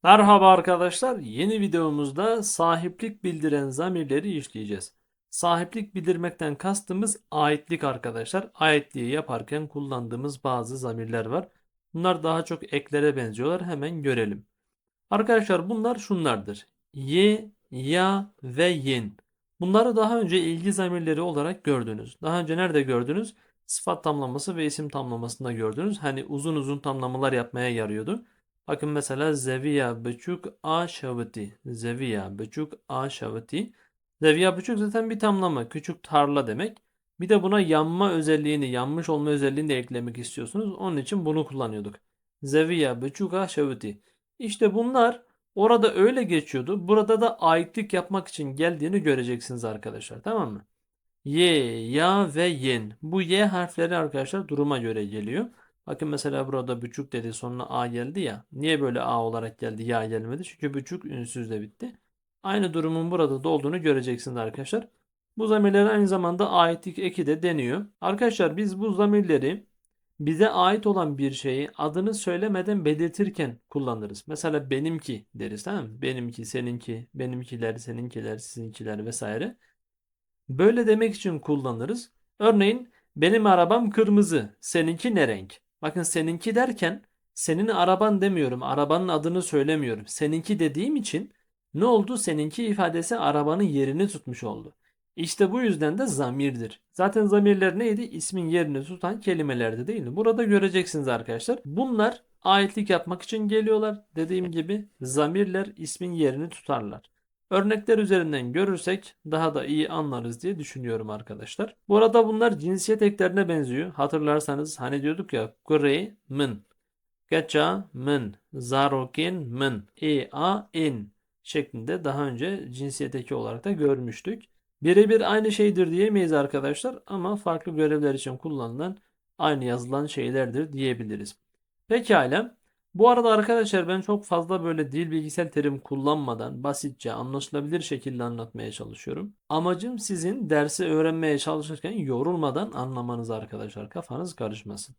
Merhaba arkadaşlar. Yeni videomuzda sahiplik bildiren zamirleri işleyeceğiz. Sahiplik bildirmekten kastımız aitlik arkadaşlar. Aitliği yaparken kullandığımız bazı zamirler var. Bunlar daha çok eklere benziyorlar. Hemen görelim. Arkadaşlar bunlar şunlardır. Ye, ya ve yen. Bunları daha önce ilgi zamirleri olarak gördünüz. Daha önce nerede gördünüz? Sıfat tamlaması ve isim tamlamasında gördünüz. Hani uzun uzun tamlamalar yapmaya yarıyordu. Bakın mesela Zeviya buçuk a şavıti. Zeviya buçuk a şavıti. Zeviya buçuk zaten bir tamlama. Küçük tarla demek. Bir de buna yanma özelliğini, yanmış olma özelliğini de eklemek istiyorsunuz. Onun için bunu kullanıyorduk. Zeviya buçuk a şavıti. İşte bunlar orada öyle geçiyordu. Burada da aitlik yapmak için geldiğini göreceksiniz arkadaşlar. Tamam mı? Ye, ya ve yen. Bu y harfleri arkadaşlar duruma göre geliyor. Bakın mesela burada buçuk dedi sonra a geldi ya. Niye böyle a olarak geldi ya gelmedi? Çünkü buçuk ünsüzle bitti. Aynı durumun burada da olduğunu göreceksiniz arkadaşlar. Bu zamirlere aynı zamanda aitlik eki de deniyor. Arkadaşlar biz bu zamirleri bize ait olan bir şeyi adını söylemeden belirtirken kullanırız. Mesela benimki deriz, tamam mı? Benimki, seninki, benimkiler, seninkiler, sizinkiler vesaire. Böyle demek için kullanırız. Örneğin benim arabam kırmızı, seninki ne renk? Bakın seninki derken senin araban demiyorum, arabanın adını söylemiyorum. Seninki dediğim için ne oldu? Seninki ifadesi arabanın yerini tutmuş oldu. İşte bu yüzden de zamirdir. Zaten zamirler neydi? İsmin yerini tutan kelimelerdi değil mi? Burada göreceksiniz arkadaşlar. Bunlar aitlik yapmak için geliyorlar. Dediğim gibi zamirler ismin yerini tutarlar. Örnekler üzerinden görürsek daha da iyi anlarız diye düşünüyorum arkadaşlar. Bu arada bunlar cinsiyet eklerine benziyor. Hatırlarsanız hani diyorduk ya gre mın, geça mın, zarokin mın, a in şeklinde daha önce cinsiyet eki olarak da görmüştük. Birebir aynı şeydir diyemeyiz arkadaşlar ama farklı görevler için kullanılan aynı yazılan şeylerdir diyebiliriz. Pekala. Bu arada arkadaşlar ben çok fazla böyle dil bilgisel terim kullanmadan basitçe anlaşılabilir şekilde anlatmaya çalışıyorum. Amacım sizin dersi öğrenmeye çalışırken yorulmadan anlamanız arkadaşlar. Kafanız karışmasın.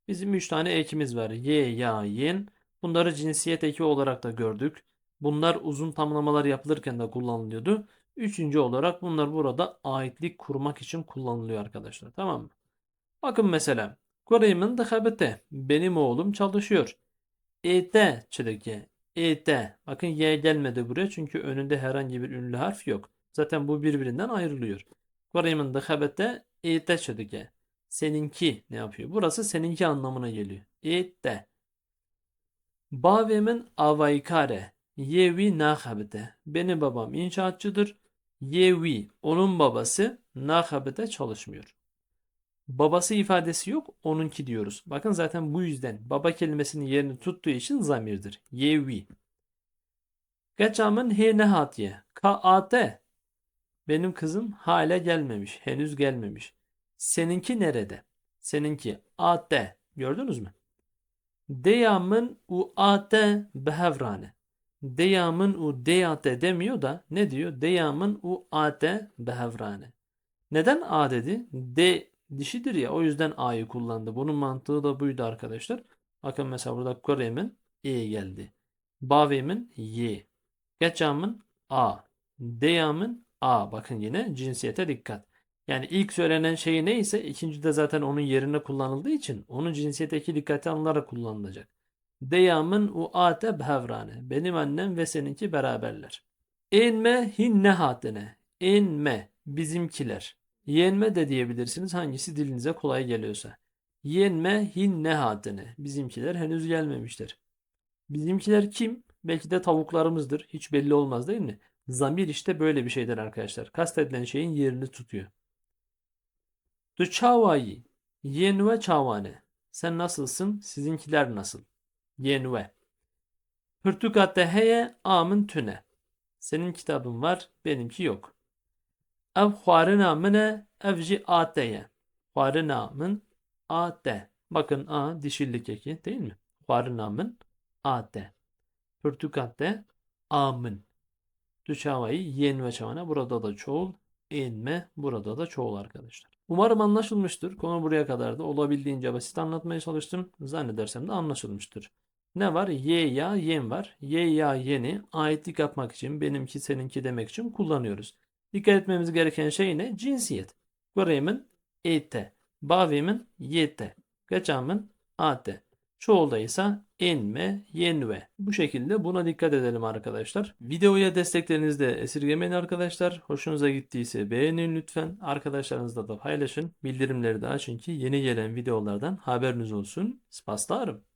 Bizim 3 tane ekimiz var. Ye, ya, yen. Bunları cinsiyet eki olarak da gördük. Bunlar uzun tamlamalar yapılırken de kullanılıyordu. Üçüncü olarak bunlar burada aitlik kurmak için kullanılıyor arkadaşlar. Tamam mı? Bakın mesela. Kureymin dıhabete. Benim oğlum çalışıyor. ET çileki. ET. Bakın Y gelmedi buraya çünkü önünde herhangi bir ünlü harf yok. Zaten bu birbirinden ayrılıyor. Kureymin dıhabete ET çileki. Seninki ne yapıyor? Burası seninki anlamına geliyor. ET. Bavemin avaykare. Yevi nahabete. Benim babam inşaatçıdır. Yevi. Onun babası nahabete çalışmıyor. Babası ifadesi yok, onunki diyoruz. Bakın zaten bu yüzden baba kelimesinin yerini tuttuğu için zamirdir. Yevi. Geçamın he nehatiye. Kaate. Benim kızım hala gelmemiş. Henüz gelmemiş. Seninki nerede? Seninki ate. Gördünüz mü? Deyamın u ate behevrane. Deyamın u deyate demiyor da ne diyor? Deyamın u ate behevrane. Neden A dedi? D dişidir ya, o yüzden A'yı kullandı. Bunun mantığı da buydu arkadaşlar. Bakın mesela burada Korem'in E geldi. Bavem'in Y. Geçam'ın A. Deyam'ın A. Bakın yine cinsiyete dikkat. Yani ilk söylenen şey neyse ikinci de zaten onun yerine kullanıldığı için onun cinsiyeteki dikkate alınarak kullanılacak. Deyam'ın u ate behevrane. Benim annem ve seninki beraberler. Enme hinne hatene. Enme bizimkiler. Yenme de diyebilirsiniz hangisi dilinize kolay geliyorsa. Yenme hinne hatene. Bizimkiler henüz gelmemişler. Bizimkiler kim? Belki de tavuklarımızdır. Hiç belli olmaz değil mi? Zamir işte böyle bir şeydir arkadaşlar. Kastedilen şeyin yerini tutuyor. Du çavayi. Yenve çavane. Sen nasılsın? Sizinkiler nasıl? Yenve. Hürtükatte heye amın tüne. Senin kitabın var, benimki yok. Ev xwarina min e, ev jî a te ye. Xwarina min a te. Bakın a dişillik eki değil mi? Xwarina min a te. Pürtükatte a min. Düşavayı yen ve çavana burada da çoğul. Enme burada da çoğul arkadaşlar. Umarım anlaşılmıştır. Konu buraya kadar da olabildiğince basit anlatmaya çalıştım. Zannedersem de anlaşılmıştır. Ne var? Ye, ya, yen var. Ye, ya, yeni aitlik yapmak için, benimki, seninki demek için kullanıyoruz. Dikkat etmemiz gereken şey ne? Cinsiyet. Göreyimin ete. Bavimin yete. Geçamın ate. Çoğulda ise enme, yenve. Bu şekilde buna dikkat edelim arkadaşlar. Videoya desteklerinizi de esirgemeyin arkadaşlar. Hoşunuza gittiyse beğenin lütfen. Arkadaşlarınızla da paylaşın. Bildirimleri de açın ki yeni gelen videolardan haberiniz olsun. Spaslarım.